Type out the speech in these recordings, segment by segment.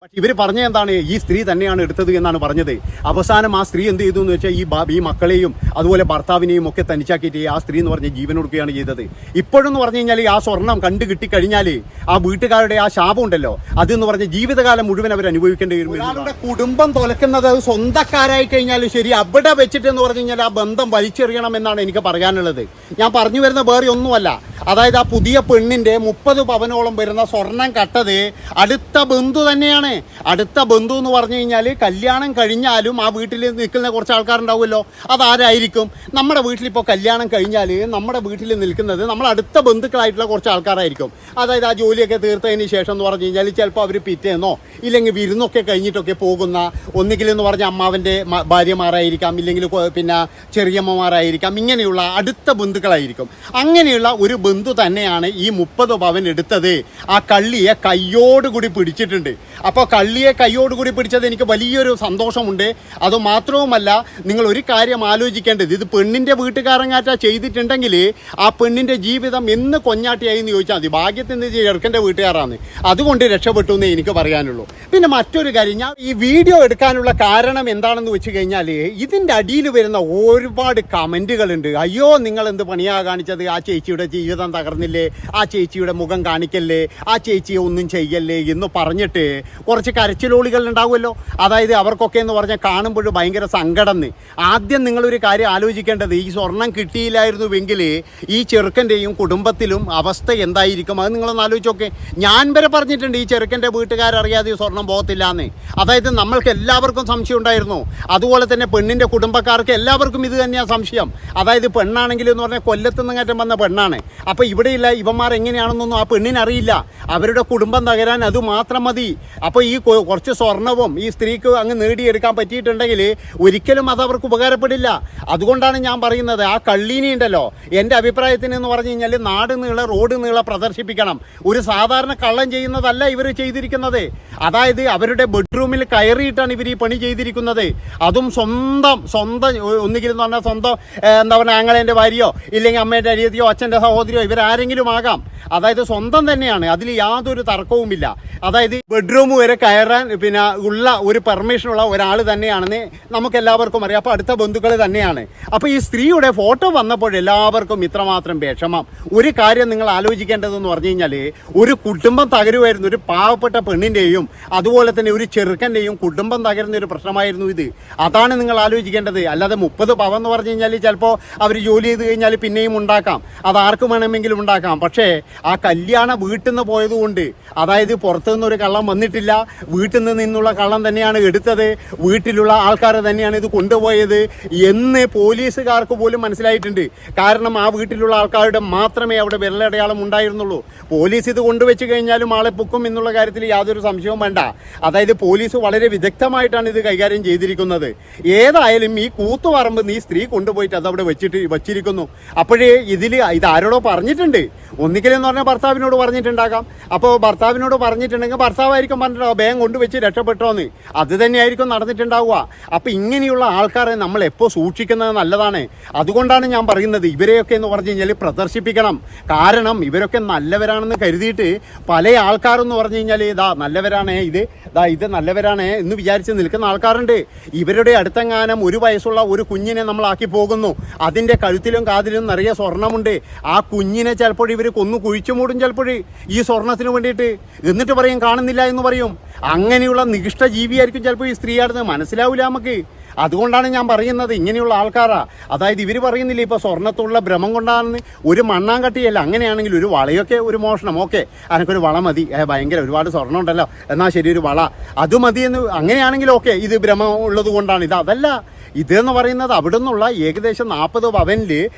ഇവർ പറഞ്ഞ എന്താണ്, ഈ സ്ത്രീ തന്നെയാണ് എടുത്തത് എന്നാണ് പറഞ്ഞത്. അവസാനം ആ സ്ത്രീ എന്ത് ചെയ്തു എന്ന് വെച്ചാൽ ഈ മക്കളെയും അതുപോലെ ഭർത്താവിനെയും ഒക്കെ തനിച്ചാക്കിയിട്ട് ആ സ്ത്രീ എന്ന് പറഞ്ഞ് ജീവൻ കൊടുക്കുകയാണ് ചെയ്തത്. ഇപ്പോഴെന്ന് പറഞ്ഞു കഴിഞ്ഞാൽ ആ സ്വർണം കണ്ടു കിട്ടിക്കഴിഞ്ഞാൽ ആ വീട്ടുകാരുടെ ആ ശാപം ഉണ്ടല്ലോ, അതെന്ന് പറഞ്ഞ് ജീവിതകാലം മുഴുവൻ അവർ അനുഭവിക്കേണ്ടി വരും. ഒരാളുടെ കുടുംബം തുലക്കുന്നത് സ്വന്തക്കാരായി കഴിഞ്ഞാൽ ശരി, അവിടെ വെച്ചിട്ടെന്ന് പറഞ്ഞു കഴിഞ്ഞാൽ ആ ബന്ധം വലിച്ചെറിയണം എന്നാണ് എനിക്ക് പറയാനുള്ളത്. ഞാൻ പറഞ്ഞു വരുന്ന വേറെ ഒന്നുമല്ല, അതായത് ആ പുതിയ പെണ്ണിൻ്റെ 30 പവനോളം വരുന്ന സ്വർണം കട്ടത് അടുത്ത ബന്ധു തന്നെയാണ്. അടുത്ത ബന്ധു എന്ന് പറഞ്ഞു കഴിഞ്ഞാൽ കല്യാണം കഴിഞ്ഞാലും ആ വീട്ടിൽ നിൽക്കുന്ന കുറച്ച് ആൾക്കാരുണ്ടാവുമല്ലോ, അതാരായിരിക്കും? നമ്മുടെ വീട്ടിലിപ്പോൾ കല്യാണം കഴിഞ്ഞാൽ നമ്മുടെ വീട്ടിൽ നിൽക്കുന്നത് നമ്മൾ അടുത്ത ബന്ധുക്കളായിട്ടുള്ള കുറച്ച് ആൾക്കാരായിരിക്കും. അതായത് ആ ജോലിയൊക്കെ തീർത്തതിന് ശേഷം എന്ന് പറഞ്ഞു കഴിഞ്ഞാൽ ചിലപ്പോൾ അവർ പിറ്റേന്നോ ഇല്ലെങ്കിൽ വിരുന്നൊക്കെ കഴിഞ്ഞിട്ടൊക്കെ പോകുന്ന, ഒന്നുകിലെന്ന് പറഞ്ഞാൽ അമ്മാവൻ്റെ ഭാര്യമാരായിരിക്കാം, ഇല്ലെങ്കിൽ പിന്നെ ചെറിയമ്മമാരായിരിക്കാം, ഇങ്ങനെയുള്ള അടുത്ത ബന്ധുക്കളായിരിക്കും. അങ്ങനെയുള്ള ഒരു ബന്ധു തന്നെയാണ് ഈ 30 പവൻ എടുത്തത്. ആ കള്ളിയെ കയ്യോടുകൂടി പിടിച്ചിട്ടുണ്ട്. അപ്പോൾ കള്ളിയെ കയ്യോടുകൂടി പിടിച്ചത് എനിക്ക് വലിയൊരു സന്തോഷമുണ്ട്. അതുമാത്രവുമല്ല, നിങ്ങൾ ഒരു കാര്യം ആലോചിക്കേണ്ടത്, ഇത് പെണ്ണിൻ്റെ വീട്ടുകാരങ്ങാറ്റ ചെയ്തിട്ടുണ്ടെങ്കിൽ ആ പെണ്ണിൻ്റെ ജീവിതം എന്ന് കൊഞ്ഞാട്ടിയായി എന്ന് ചോദിച്ചാൽ മതി. ഭാഗ്യത്തിന് ചെറുക്കൻ്റെ വീട്ടുകാരാണ്, അതുകൊണ്ട് രക്ഷപ്പെട്ടു എന്നേ എനിക്ക് പറയാനുള്ളൂ. പിന്നെ മറ്റൊരു കാര്യം, ഞാൻ ഈ വീഡിയോ എടുക്കാനുള്ള കാരണം എന്താണെന്ന് വെച്ച് കഴിഞ്ഞാൽ ഇതിൻ്റെ അടിയിൽ വരുന്ന ഒരുപാട് കമൻറ്റുകളുണ്ട്. അയ്യോ, നിങ്ങൾ എന്ത് പണിയാ കാണിച്ചത്, ആ ചേച്ചിയുടെ ജീവിതം തകർന്നില്ലേ, ആ ചേച്ചിയുടെ മുഖം കാണിക്കല്ലേ, ആ ചേച്ചിയെ ഒന്നും ചെയ്യല്ലേ എന്ന് പറഞ്ഞിട്ട് കുറച്ച് കരച്ചിലോളികൾ ഉണ്ടാവുമല്ലോ. അതായത് അവർക്കൊക്കെ എന്ന് പറഞ്ഞാൽ കാണുമ്പോൾ ഭയങ്കര സങ്കടം. ആദ്യം നിങ്ങളൊരു കാര്യം ആലോചിക്കേണ്ടത്, ഈ സ്വർണം കിട്ടിയില്ലായിരുന്നുവെങ്കിൽ ഈ ചെറുക്കൻ്റെയും കുടുംബത്തിലും അവസ്ഥ എന്തായിരിക്കും, അത് നിങ്ങളൊന്ന് ആലോചിച്ചോക്കെ. ഞാൻ വരെ പറഞ്ഞിട്ടുണ്ട് ഈ ചെറുക്കൻ്റെ വീട്ടുകാരറിയാതെ ഈ സ്വർണം പോകത്തില്ല എന്ന്. അതായത് നമ്മൾക്ക് എല്ലാവർക്കും സംശയം ഉണ്ടായിരുന്നു. അതുപോലെ തന്നെ പെണ്ണിൻ്റെ കുടുംബക്കാർക്ക് എല്ലാവർക്കും ഇത് തന്നെയാണ് സംശയം. അതായത് പെണ്ണാണെങ്കിൽ എന്ന് പറഞ്ഞാൽ കൊല്ലത്തുനിന്നേറ്റം വന്ന പെണ്ണാണ്. അപ്പോൾ ഇവിടെയില്ല ഇവന്മാർ എങ്ങനെയാണെന്നൊന്നും ആ പെണ്ണിനറിയില്ല. അവരുടെ കുടുംബം തകരാൻ അത് മാത്രം മതി. അപ്പോൾ ഈ കുറച്ച് സ്വർണവും ഈ സ്ത്രീക്ക് അങ്ങ് നേടിയെടുക്കാൻ പറ്റിയിട്ടുണ്ടെങ്കിൽ ഒരിക്കലും അത് അവർക്ക് ഉപകാരപ്പെടില്ല. അതുകൊണ്ടാണ് ഞാൻ പറയുന്നത്, ആ കള്ളീനി ഉണ്ടല്ലോ, എൻ്റെ അഭിപ്രായത്തിന് എന്ന് പറഞ്ഞു കഴിഞ്ഞാൽ നാട് നീളെ റോഡ് നീളെ പ്രദർശിപ്പിക്കണം. ഒരു സാധാരണ കള്ളം ചെയ്യുന്നതല്ല ഇവർ ചെയ്തിരിക്കുന്നത്. അതായത് അവരുടെ ബെഡ്റൂമിൽ കയറിയിട്ടാണ് ഇവർ ഈ പണി ചെയ്തിരിക്കുന്നത്. അതും സ്വന്തം ഒന്നുകിൽ എന്ന് പറഞ്ഞാൽ സ്വന്തം എന്താ പറയുക ആങ്ങളേൻ്റെ ഭാര്യയോ ഇല്ലെങ്കിൽ അമ്മയുടെ അരിയത്തിയോ അച്ഛൻ്റെ സഹോദരിയോ ഇവരാരെങ്കിലും ആകാം. അതായത് സ്വന്തം തന്നെയാണ്, അതിൽ യാതൊരു തർക്കവുമില്ല. അതായത് ബെഡ്റൂം വരെ കയറാൻ പിന്നെ ഉള്ള ഒരു പെർമിഷനുള്ള ഒരാൾ തന്നെയാണെന്ന് നമുക്ക് എല്ലാവർക്കും അറിയാം. അപ്പോൾ അടുത്ത ബന്ധുക്കൾ തന്നെയാണ്. അപ്പോൾ ഈ സ്ത്രീയുടെ ഫോട്ടോ വന്നപ്പോൾ എല്ലാവർക്കും ഇത്രമാത്രം വിഷമം. ഒരു കാര്യം നിങ്ങൾ ആലോചിക്കേണ്ടതെന്ന് പറഞ്ഞു കഴിഞ്ഞാൽ, ഒരു കുടുംബം തകരുമായിരുന്നു. ഒരു പാവപ്പെട്ട പെണ്ണിൻ്റെയും അതുപോലെ തന്നെ ഒരു ചെറുക്കൻ്റെയും കുടുംബം തകരുന്ന ഒരു പ്രശ്നമായിരുന്നു ഇത്. അതാണ് നിങ്ങൾ ആലോചിക്കേണ്ടത്. അല്ലാതെ 30 പവൻ എന്ന് പറഞ്ഞു കഴിഞ്ഞാൽ ചിലപ്പോൾ അവർ ജോലി ചെയ്ത് കഴിഞ്ഞാൽ പിന്നെയും ഉണ്ടാക്കാം, അത് ആർക്കും വേണമെങ്കിലും ഉണ്ടാക്കാം. പക്ഷേ ആ കല്യാണ വീട്ടിൽ നിന്ന് പോയതുകൊണ്ട്, അതായത് പുറത്തുനിന്നൊരു കള്ളം വന്നിട്ടില്ല, വീട്ടിൽ നിന്നുള്ള കള്ളം തന്നെയാണ് എടുത്തത്, വീട്ടിലുള്ള ആൾക്കാർ തന്നെയാണ് ഇത് കൊണ്ടുപോയത് എന്ന് പോലീസുകാർക്ക് പോലും മനസ്സിലായിട്ടുണ്ട്. കാരണം ആ വീട്ടിലുള്ള ആൾക്കാരുടെ മാത്രമേ അവിടെ വിരലടയാളം ഉണ്ടായിരുന്നുള്ളൂ. പോലീസ് ഇത് കൊണ്ടുവച്ച് കഴിഞ്ഞാലും ആളെ പൊക്കും എന്നുള്ള കാര്യത്തിൽ യാതൊരു സംശയവും വേണ്ട. അതായത് പോലീസ് വളരെ വിദഗ്ധമായിട്ടാണ് ഇത് കൈകാര്യം ചെയ്തിരിക്കുന്നത്. ഏതായാലും ഈ കൂത്തുപറമ്പ് നീ സ്ത്രീ കൊണ്ടുപോയിട്ട് അതവിടെ വച്ചിരിക്കുന്നു. അപ്പോഴേ ഇത് ആരോടോ പറഞ്ഞിട്ടുണ്ട്. ഒന്നിക്കലെന്ന് പറഞ്ഞാൽ ഭർത്താവിനോട് പറഞ്ഞിട്ടുണ്ടാകാം. അപ്പോൾ ഭർത്താവിനോട് പറഞ്ഞിട്ടുണ്ടെങ്കിൽ ഭർത്താവായിരിക്കും പറഞ്ഞിട്ടുണ്ടാവുക വേഗം കൊണ്ടുവച്ച് രക്ഷപ്പെട്ടോന്ന്. അത് തന്നെയായിരിക്കും നടന്നിട്ടുണ്ടാവുക. അപ്പോൾ ഇങ്ങനെയുള്ള ആൾക്കാരെ നമ്മൾ എപ്പോൾ സൂക്ഷിക്കുന്നത് നല്ലതാണ്. അതുകൊണ്ടാണ് ഞാൻ പറയുന്നത്, ഇവരെയൊക്കെ എന്ന് പറഞ്ഞു കഴിഞ്ഞാൽ പ്രദർശിപ്പിക്കണം. കാരണം ഇവരൊക്കെ നല്ലവരാണെന്ന് കരുതിയിട്ട് പല ആൾക്കാരെന്ന് പറഞ്ഞു കഴിഞ്ഞാൽ നല്ലവരാണേ, ഇത് നല്ലവരാണേ എന്ന് വിചാരിച്ച് നിൽക്കുന്ന ആൾക്കാരുണ്ട്. ഇവരുടെ അടുത്തെങ്ങാനും 1 വയസ്സുള്ള ഒരു കുഞ്ഞിനെ നമ്മളാക്കി പോകുന്നു. അതിൻ്റെ കഴുത്തിലും കാതിലും നിറയെ സ്വർണ്ണമുണ്ട്. ആ കുഞ്ഞിനെ ചിലപ്പോൾ ഇവർ കൊന്നു കുഴിച്ചു മൂടും ചിലപ്പോൾ ഈ സ്വർണത്തിന് വേണ്ടിയിട്ട്. എന്നിട്ട് പറയും കാണുന്നില്ല എന്ന് പറയും. അങ്ങനെയുള്ള നികൃഷ്ട ജീവിയായിരിക്കും ചിലപ്പോൾ ഈ സ്ത്രീയാണെന്ന് മനസ്സിലാവില്ല നമുക്ക്. അതുകൊണ്ടാണ് ഞാൻ പറയുന്നത്, ഇങ്ങനെയുള്ള ആൾക്കാരാ. അതായത് ഇവർ പറയുന്നില്ല ഇപ്പോൾ സ്വർണ്ണത്തുള്ള ഭ്രമം കൊണ്ടാണെന്ന്. ഒരു മണ്ണാങ്കട്ടിയല്ല. അങ്ങനെയാണെങ്കിൽ ഒരു വളയൊക്കെ ഒരു മോഷണം, ഓക്കെ എനിക്കൊരു വള മതി, ഭയങ്കര ഒരുപാട് സ്വർണ്ണം ഉണ്ടല്ലോ, എന്നാൽ ശരി ഒരു വള അത് മതി എന്ന് അങ്ങനെയാണെങ്കിൽ ഓക്കെ, ഇത് ഭ്രമം ഉള്ളത് കൊണ്ടാണ്. അതല്ല, ഇതെന്ന് പറയുന്നത് അവിടെ നിന്നുള്ള ഏകദേശം 40 പവനിൽ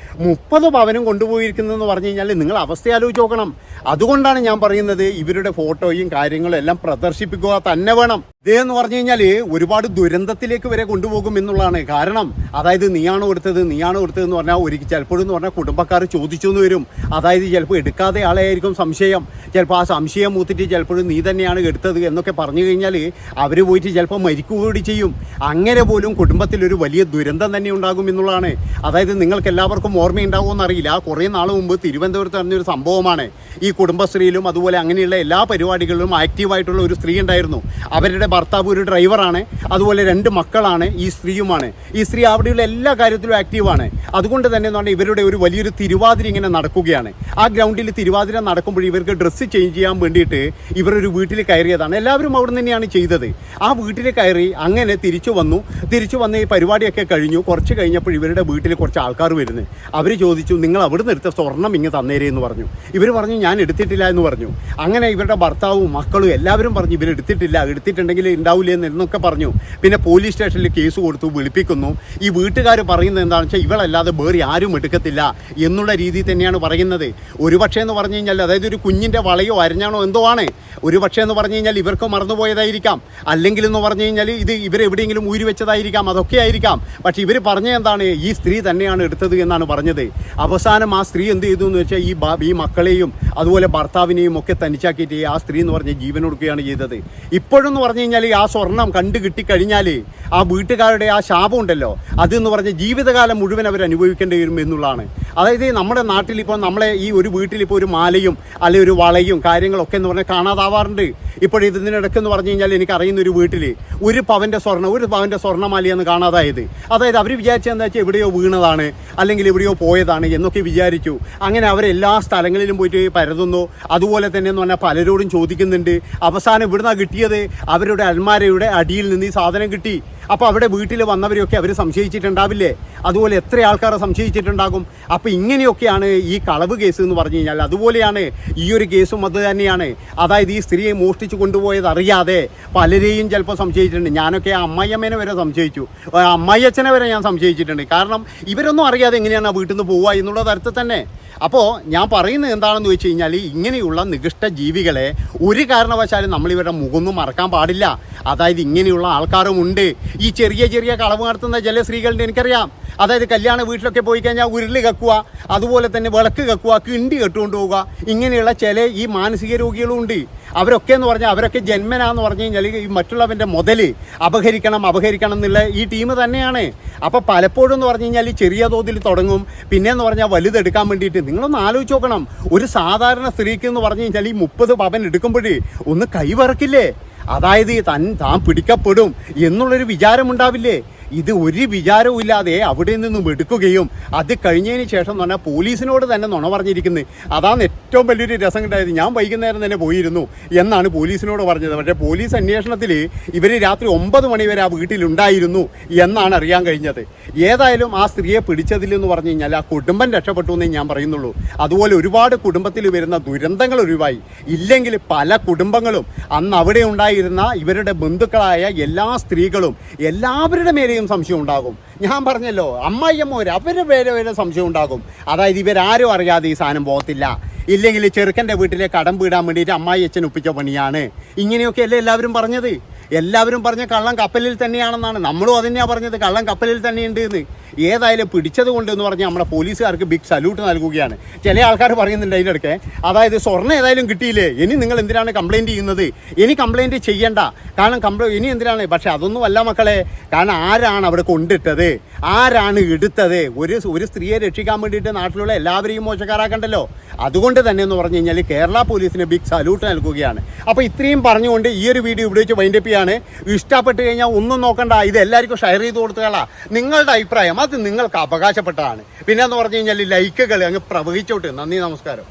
30 പവനും കൊണ്ടുപോയിരിക്കുന്നതെന്ന് പറഞ്ഞു കഴിഞ്ഞാൽ നിങ്ങൾ അവസ്ഥ ആലോചിച്ച് നോക്കണം. അതുകൊണ്ടാണ് ഞാൻ പറയുന്നത്, ഇവരുടെ ഫോട്ടോയും കാര്യങ്ങളും എല്ലാം പ്രദർശിപ്പിക്കുക തന്നെ വേണം. ഇതെന്ന് പറഞ്ഞു കഴിഞ്ഞാൽ ഒരുപാട് ദുരന്തത്തിലേക്ക് വരെ കൊണ്ടുപോകും എന്നുള്ളതാണ്. കാരണം അതായത് നീയാണോ എടുത്തതെന്ന് പറഞ്ഞാൽ ഒരിക്കൽ ചിലപ്പോഴെന്ന് പറഞ്ഞാൽ കുടുംബക്കാർ ചോദിച്ചു എന്ന് വരും. അതായത് ചിലപ്പോൾ എടുക്കാതെ ആളെയായിരിക്കും സംശയം. ചിലപ്പോൾ ആ സംശയം മൂത്തിട്ട് ചിലപ്പോഴും നീ തന്നെയാണ് എടുത്തത് എന്നൊക്കെ പറഞ്ഞു കഴിഞ്ഞാൽ അവർ പോയിട്ട് ചിലപ്പോൾ മരിക്കുകകൂടി ചെയ്യും. അങ്ങനെ പോലും കുടുംബത്തിലൊരു വലിയ ദുരന്തം തന്നെ ഉണ്ടാകും എന്നുള്ളതാണ്. അതായത് നിങ്ങൾക്ക് എല്ലാവർക്കും ഓർമ്മയുണ്ടാകുമെന്ന് അറിയില്ല, കുറേ നാൾ മുമ്പ് തിരുവനന്തപുരത്ത് നടന്നൊരു സംഭവമാണ്. ഈ കുടുംബശ്രീയിലും അതുപോലെ അങ്ങനെയുള്ള എല്ലാ പരിപാടികളിലും ആക്റ്റീവായിട്ടുള്ള ഒരു സ്ത്രീ ഉണ്ടായിരുന്നു. അവരുടെ ഭർത്താവ് ഒരു ഡ്രൈവറാണ്, അതുപോലെ 2 മക്കളാണ്, ഈ സ്ത്രീയുമാണ്. ഈ സ്ത്രീ അവിടെയുള്ള എല്ലാ കാര്യത്തിലും ആക്റ്റീവാണ്. അതുകൊണ്ട് തന്നെ എന്ന് പറഞ്ഞാൽ ഇവരുടെ ഒരു വലിയൊരു തിരുവാതിര ഇങ്ങനെ നടക്കുകയാണ്. ആ ഗ്രൗണ്ടിൽ തിരുവാതിര നടക്കുമ്പോൾ ഇവർക്ക് ഡ്രസ്സ് ചേഞ്ച് ചെയ്യാൻ വേണ്ടിയിട്ട് ഇവരൊരു വീട്ടിൽ കയറിയതാണ്. എല്ലാവരും അവിടെ തന്നെയാണ് ചെയ്തത്. ആ വീട്ടിൽ കയറി അങ്ങനെ തിരിച്ചു വന്ന് ഈ പരിപാടിയൊക്കെ കഴിഞ്ഞു. കുറച്ച് കഴിഞ്ഞപ്പോൾ ഇവരുടെ വീട്ടിൽ കുറച്ച് ആൾക്കാർ വരുന്നത്. അവർ ചോദിച്ചു, നിങ്ങൾ അവിടെ നിന്ന് എടുത്ത സ്വർണം ഇങ്ങ് തന്നേരേ എന്ന് പറഞ്ഞു. ഇവർ പറഞ്ഞു, ഞാൻ എടുത്തിട്ടില്ല എന്ന് പറഞ്ഞു. അങ്ങനെ ഇവരുടെ ഭർത്താവും മക്കളും എല്ലാവരും പറഞ്ഞു ഇവരെടുത്തിട്ടില്ല, എടുത്തിട്ടുണ്ടെങ്കിൽ ഉണ്ടാവില്ല എന്നൊക്കെ പറഞ്ഞു. പിന്നെ പോലീസ് സ്റ്റേഷനിൽ കേസ് കൊടുത്തു, വിളിപ്പിക്കുന്നു. ഈ വീട്ടുകാർ പറയുന്നത് എന്താണെന്ന് വെച്ചാൽ ഇവളല്ലാതെ വേറെ ആരും എടുക്കത്തില്ല എന്നുള്ള രീതിയിൽ തന്നെയാണ് പറയുന്നത്. ഒരു പക്ഷേ എന്ന് പറഞ്ഞു കഴിഞ്ഞാൽ അതായത് ഒരു കുഞ്ഞിൻ്റെ വളയോ അരഞ്ഞാണോ എന്തോ ആണ്. ഒരു പക്ഷേ എന്ന് പറഞ്ഞു കഴിഞ്ഞാൽ ഇവർക്ക് മറന്നുപോയതായിരിക്കാം, അല്ലെങ്കിൽ എന്ന് പറഞ്ഞു കഴിഞ്ഞാൽ ഇത് ഇവരെവിടെയെങ്കിലും ഊരി വെച്ചതായിരിക്കാം, അതൊക്കെ ആയിരിക്കാം. പക്ഷേ ഇവർ പറഞ്ഞ എന്താണ്, ഈ സ്ത്രീ തന്നെയാണ് എടുത്തത് എന്നാണ് പറഞ്ഞത്. അവസാനം ആ സ്ത്രീ എന്ത് ചെയ്തു എന്ന് വെച്ചാൽ ഈ മക്കളെയും അതുപോലെ ഭർത്താവിനെയും ഒക്കെ തനിച്ചാക്കിയിട്ട് ആ സ്ത്രീ എന്ന് പറഞ്ഞ് ജീവൻ കൊടുക്കുകയാണ് ചെയ്തത്. ഇപ്പോഴെന്ന് പറഞ്ഞു കഴിഞ്ഞാൽ ആ സ്വർണം കണ്ടു കിട്ടിക്കഴിഞ്ഞാൽ ആ വീട്ടുകാരുടെ ആ ശാപം ഉണ്ടല്ലോ, അതെന്ന് പറഞ്ഞ് ജീവിതകാലം മുഴുവൻ അവർ അനുഭവിക്കേണ്ടി വരും എന്നുള്ളതാണ്. അതായത് നമ്മുടെ നാട്ടിലിപ്പോൾ നമ്മളെ ഈ ഒരു വീട്ടിലിപ്പോൾ ഒരു മാലയും അല്ലെങ്കിൽ ഒരു വളയും കാര്യങ്ങളൊക്കെ എന്ന് പറഞ്ഞാൽ കാണാതാവാറുണ്ട്. ഇപ്പോൾ ഇതിനിടയ്ക്കെന്ന് പറഞ്ഞു കഴിഞ്ഞാൽ എനിക്കറിയുന്ന ഒരു വീട്ടിൽ ഒരു പവൻ്റെ സ്വർണ്ണമാലയെന്ന് കാണാതായത്. അതായത് അവർ വിചാരിച്ചത് എന്താ വെച്ചാൽ എവിടെയോ വീണതാണ് അല്ലെങ്കിൽ എവിടെയോ പോയതാണ് എന്നൊക്കെ വിചാരിച്ചു. അങ്ങനെ അവരെല്ലാ സ്ഥലങ്ങളിലും പോയിട്ട് പരതുന്നു. അതുപോലെ തന്നെ എന്ന് പറഞ്ഞാൽ പലരോടും ചോദിക്കുന്നുണ്ട്. അവസാനം ഇവിടുന്നാണ് കിട്ടിയത്, അവരുടെ അൽമാരയുടെ അടിയിൽ നിന്ന് ഈ സാധനം കിട്ടി. അപ്പോൾ അവിടെ വീട്ടിൽ വന്നവരെയൊക്കെ അവർ സംശയിച്ചിട്ടുണ്ടാവില്ലേ? അതുപോലെ എത്ര ആൾക്കാരെ സംശയിച്ചിട്ടുണ്ടാകും. അപ്പോൾ ഇങ്ങനെയൊക്കെയാണ് ഈ കളവ് കേസ് എന്ന് പറഞ്ഞു കഴിഞ്ഞാൽ. അതുപോലെയാണ് ഈ ഒരു കേസും അത് തന്നെയാണ്. അതായത് ഈ സ്ത്രീയെ മോഷ്ടിച്ച് കൊണ്ടുപോയത് അറിയാതെ പലരെയും ചിലപ്പോൾ സംശയിച്ചിട്ടുണ്ട്. ഞാനൊക്കെ അമ്മായിയമ്മേനെ വരെ സംശയിച്ചു, അമ്മായിയച്ഛനെ വരെ ഞാൻ സംശയിച്ചിട്ടുണ്ട്. കാരണം ഇവരൊന്നും അറിയാതെ എങ്ങനെയാണ് ആ വീട്ടിൽ നിന്ന് പോവുക എന്നുള്ള തരത്തിൽ തന്നെ. അപ്പോൾ ഞാൻ പറയുന്നത് എന്താണെന്ന് വെച്ച് കഴിഞ്ഞാൽ ഇങ്ങനെയുള്ള നികൃഷ്ട ജീവികളെ ഒരു കാരണവശാലും നമ്മളിവരുടെ മുഖമൊന്നും മറക്കാൻ പാടില്ല. അതായത് ഇങ്ങനെയുള്ള ആൾക്കാരുമുണ്ട്. ഈ ചെറിയ കളവ് നടത്തുന്ന ചില സ്ത്രീകളുടെ എനിക്കറിയാം. അതായത് കല്യാണ വീട്ടിലൊക്കെ പോയി കഴിഞ്ഞാൽ ഉരുളി കക്കുക, അതുപോലെ തന്നെ വിളക്ക് കക്കുക, കിണ്ടി കെട്ടുകൊണ്ട് പോവുക. ഇങ്ങനെയുള്ള ചില ഈ മാനസിക രോഗികളും ഉണ്ട്. അവരൊക്കെ എന്ന് പറഞ്ഞാൽ അവരൊക്കെ ജന്മനാന്ന് പറഞ്ഞു കഴിഞ്ഞാൽ ഈ മറ്റുള്ളവൻ്റെ മുതൽ അപഹരിക്കണം എന്നുള്ള ഈ ടീം തന്നെയാണ്. അപ്പോൾ പലപ്പോഴും എന്ന് പറഞ്ഞു കഴിഞ്ഞാൽ ചെറിയ തോതിൽ തുടങ്ങും, പിന്നെയെന്ന് പറഞ്ഞാൽ വലുതെടുക്കാൻ വേണ്ടിയിട്ട്. നിങ്ങളൊന്ന് ആലോചിച്ച് നോക്കണം, ഒരു സാധാരണ സ്ത്രീക്ക് എന്ന് പറഞ്ഞു കഴിഞ്ഞാൽ ഈ 30 പവൻ എടുക്കുമ്പോഴേ ഒന്ന് കൈവറക്കില്ലേ? അതായത് താൻ പിടിക്കപ്പെടും എന്നുള്ളൊരു വിചാരമുണ്ടാവില്ലേ? ഇത് ഒരു വിചാരവും ഇല്ലാതെ അവിടെ നിന്നും എടുക്കുകയും അത് കഴിഞ്ഞതിന് ശേഷം എന്ന് പറഞ്ഞാൽ പോലീസിനോട് തന്നെ നുണ പറഞ്ഞിരിക്കുന്നത്. അതാണ് ഏറ്റവും വലിയൊരു രസം കിട്ടായത്. ഞാൻ വൈകുന്നേരം തന്നെ പോയിരുന്നു എന്നാണ് പോലീസിനോട് പറഞ്ഞത്. പക്ഷേ പോലീസ് അന്വേഷണത്തിൽ ഇവർ രാത്രി 9 മണി വരെ ആ വീട്ടിലുണ്ടായിരുന്നു എന്നാണ് അറിയാൻ കഴിഞ്ഞത്. ഏതായാലും ആ സ്ത്രീയെ പിടിച്ചതിലെന്ന് പറഞ്ഞു കഴിഞ്ഞാൽ ആ കുടുംബം രക്ഷപ്പെട്ടു എന്നേ ഞാൻ പറയുന്നുള്ളൂ. അതുപോലെ ഒരുപാട് കുടുംബത്തിൽ വരുന്ന ദുരന്തങ്ങൾ ഒഴിവായി. ഇല്ലെങ്കിൽ പല കുടുംബങ്ങളും അന്ന് അവിടെ ഉണ്ടായിരുന്ന ഇവരുടെ ബന്ധുക്കളായ എല്ലാ സ്ത്രീകളും എല്ലാവരുടെ മേലെയും സംശയം ഉണ്ടാകും. ഞാൻ പറഞ്ഞല്ലോ, അമ്മായിയമ്മോര് അവരുടെ പേരെ സംശയം ഉണ്ടാകും. അതായത് ഇവരാരും അറിയാതെ ഈ സാധനം പോകത്തില്ല. ഇല്ലെങ്കിൽ ചെറുക്കൻ്റെ വീട്ടിലെ കടം വീടാൻ വേണ്ടിയിട്ട് അമ്മായി അച്ഛൻ ഒപ്പിച്ച പണിയാണ്. ഇങ്ങനെയൊക്കെയല്ലേ എല്ലാവരും പറഞ്ഞത്. എല്ലാവരും പറഞ്ഞ കള്ളം കപ്പലിൽ തന്നെയാണെന്നാണ്. നമ്മളും അതന്നെയാണ് പറഞ്ഞത്, കള്ളം കപ്പലിൽ തന്നെയുണ്ട് എന്ന്. ഏതായാലും പിടിച്ചത് കൊണ്ടെന്ന് പറഞ്ഞാൽ നമ്മുടെ പോലീസുകാർക്ക് ബിഗ് സല്യൂട്ട് നൽകുകയാണ്. ചില ആൾക്കാർ പറയുന്നുണ്ട് അതിനിടയ്ക്ക്, അതായത് സ്വർണ്ണം ഏതായാലും കിട്ടിയില്ലേ, ഇനി നിങ്ങൾ എന്തിനാണ് കംപ്ലയിൻറ്റ് ചെയ്യുന്നത്? ഇനി കംപ്ലയിൻറ്റ് ചെയ്യണ്ട, കാരണം ഇനി എന്തിനാണ്? പക്ഷേ അതൊന്നും അല്ല മക്കളെ. കാരണം ആരാണ് അവിടെ കൊണ്ടിട്ടത്, ആരാണ് എടുത്തത്? ഒരു സ്ത്രീയെ രക്ഷിക്കാൻ വേണ്ടിയിട്ട് നാട്ടിലുള്ള എല്ലാവരെയും മോശക്കാരാക്കണ്ടല്ലോ. അതുകൊണ്ട് തന്നെ എന്ന് പറഞ്ഞു കഴിഞ്ഞാൽ കേരള പോലീസിന് ബിഗ് സല്യൂട്ട് നൽകുകയാണ്. അപ്പോൾ ഇത്രയും പറഞ്ഞുകൊണ്ട് ഈ ഒരു വീഡിയോ ഇവിടെ വെച്ച് വൈൻഡപ്പ് ചെയ്യാണ്. ഇഷ്ടപ്പെട്ട് കഴിഞ്ഞാൽ ഒന്നും നോക്കണ്ട, ഇത് എല്ലാവർക്കും ഷെയർ ചെയ്ത് കൊടുത്തുകളാ. നിങ്ങളുടെ അഭിപ്രായം അത് നിങ്ങൾക്ക് അവകാശപ്പെട്ടതാണ്. പിന്നെ എന്ന് പറഞ്ഞു കഴിഞ്ഞാൽ ലൈക്കുകൾ അങ്ങ് പ്രവഹിച്ചോട്ട്. നന്ദി, നമസ്കാരം.